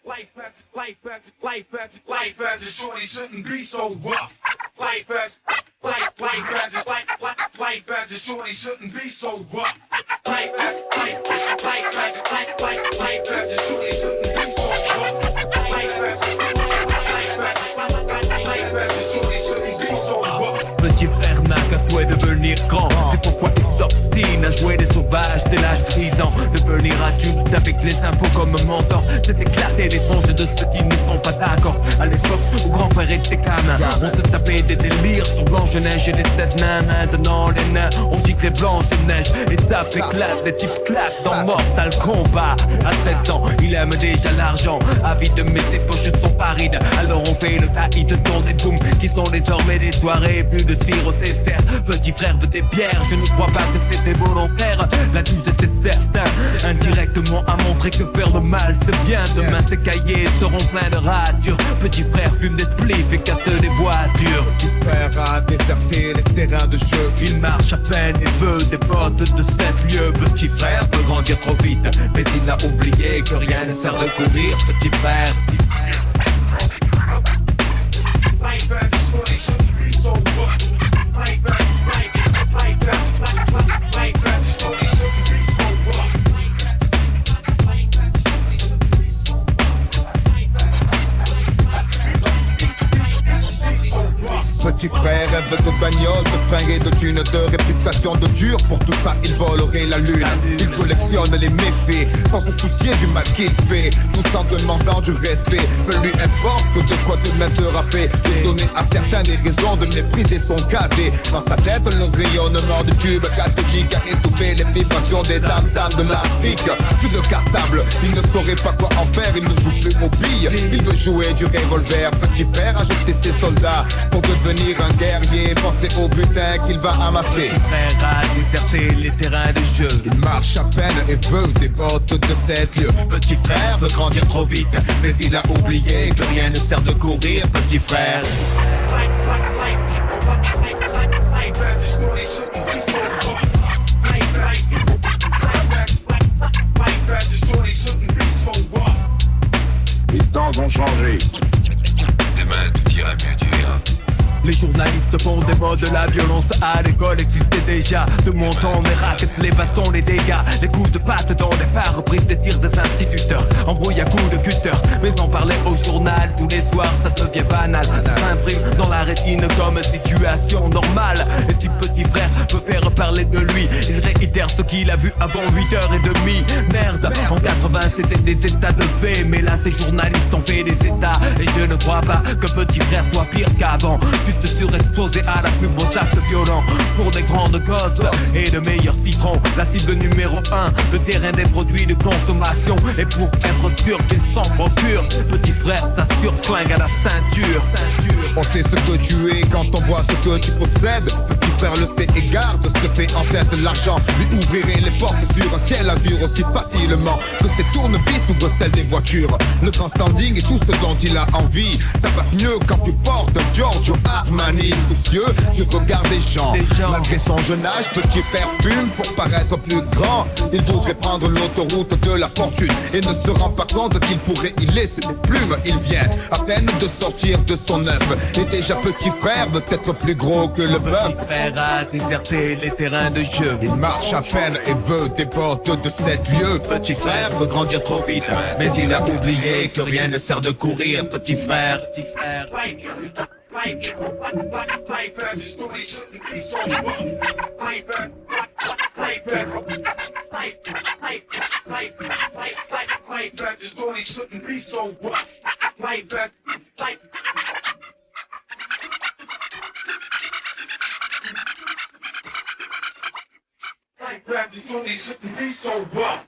life as a shorty shouldn't be so rough. Life as a shorty shouldn't be so rough. Life as a shorty shouldn't be so rough. Petit frère n'a qu'un souhait de devenir grand. C'est pourquoi il s'obstine à jouer des sauvages dès l'âge de 10 ans. Devenir adulte avec les infos comme mentor, c'est éclater les tronches de ceux qui ne sont pas d'accord. À l'époque où grand frère était gamin, on se tapait des délires sur Blanche-Neige et les 7 nains. Maintenant les nains, on gicle les Blanche-Neige. Étape éclate, des types claquent dans Mortal Kombat. À 13 ans, il aime déjà l'argent, avide mais ses poches sont parides. Alors on fait le taïd dans des booms qui sont désormais des soirées. Plus de sirop dessert, petit frère veut des bières. Je ne crois pas que c'était volontaire, la douce c'est certain. Indirectement a montré que faire le mal c'est bien. Demain ses cahiers seront pleins de ratures. Petit frère fume des spliffs et casse des voitures. Petit frère a déserté les terrains de jeu. Il marche à peine et veut des bottes de 7 lieues. Petit frère veut grandir trop vite, mais il a oublié que rien ne sert de courir. Petit frère. Life as a shorty shouldn't be so rough. Life as a shorty shouldn't be so rough. Petit frère rêve de bagnole, de fringues et de thunes, de réputation de dur. Pour tout ça il volerait la lune. Il collectionne les méfaits sans se soucier du mal qu'il fait, tout en demandant du respect. Peu lui importe de quoi demain sera fait. De donner à certains des raisons de mépriser son cadet. Dans sa tête le rayonnement du tube cathodique a étouffé les vibrations des dames de l'Afrique. Plus de cartable, il ne saurait pas quoi en faire. Il ne joue plus aux billes, il veut jouer du revolver. Petit frère a jeté ses soldats pour devenir un guerrier, penser au butin qu'il va amasser. Petit frère a déserté les terrains de jeu. Il marche à peine et veut des bottes de 7 lieues. Petit frère veut grandir trop vite, Mais il a oublié que rien ne sert de courir. Petit frère. Life as a shorty shouldn't be so rough. Life as a shorty shouldn't be so rough. Les temps ont changé. Demain, tout ira mieux, tu verras. Les journalistes font des mots de la violence à l'école existait déjà. De mon temps, les raquettes, les bastons, les dégâts, les coups de patte dans les pare-brises, des tirs des instituteurs, embrouille à coups de cutter. Mais en parler au journal tous les soirs, ça devient banal. Ça s'imprime dans la rétine comme situation normale. Et si petit frère veut faire parler de lui, il réitère ce qu'il a vu avant 8h30. Merde, en 80 c'était des états de fait, mais là ces journalistes ont fait des états. Et je ne crois pas que petit frère soit pire qu'avant. Juste surexposé à la plus beaux actes violents. Pour des grandes causes et de meilleurs citrons. La cible numéro 1, le terrain des produits de consommation. Et pour être sûr qu'ils s'en procurent, petit frère s'assure flingue à la ceinture. On sait ce que tu es quand on voit ce que tu possèdes. Petit frère le sait et garde, se fait en tête l'argent. Lui ouvrirait les portes sur un ciel azur aussi facilement que ses tournevis ouvrent celles des voitures. Le grand standing et tout ce dont il a envie, ça passe mieux quand tu portes Giorgio Armani. Soucieux du regard des gens. Malgré son jeune âge, petit frère fume pour paraître plus grand. Il voudrait prendre l'autoroute de la fortune et ne se rend pas compte qu'il pourrait y laisser des plumes. Il vient à peine de sortir de son œuf et déjà petit frère veut être plus gros que le bœuf. Petit frère a déserté les terrains de jeu. Il marche à peine et veut des bottes de 7 lieues. Petit frère veut grandir trop vite, mais il a oublié que rien ne sert de courir. Petit frère. Petit frère. Life as a shorty shouldn't be so rough. Life as a shorty shouldn't be so rough. Life as a shorty shouldn't be so rough.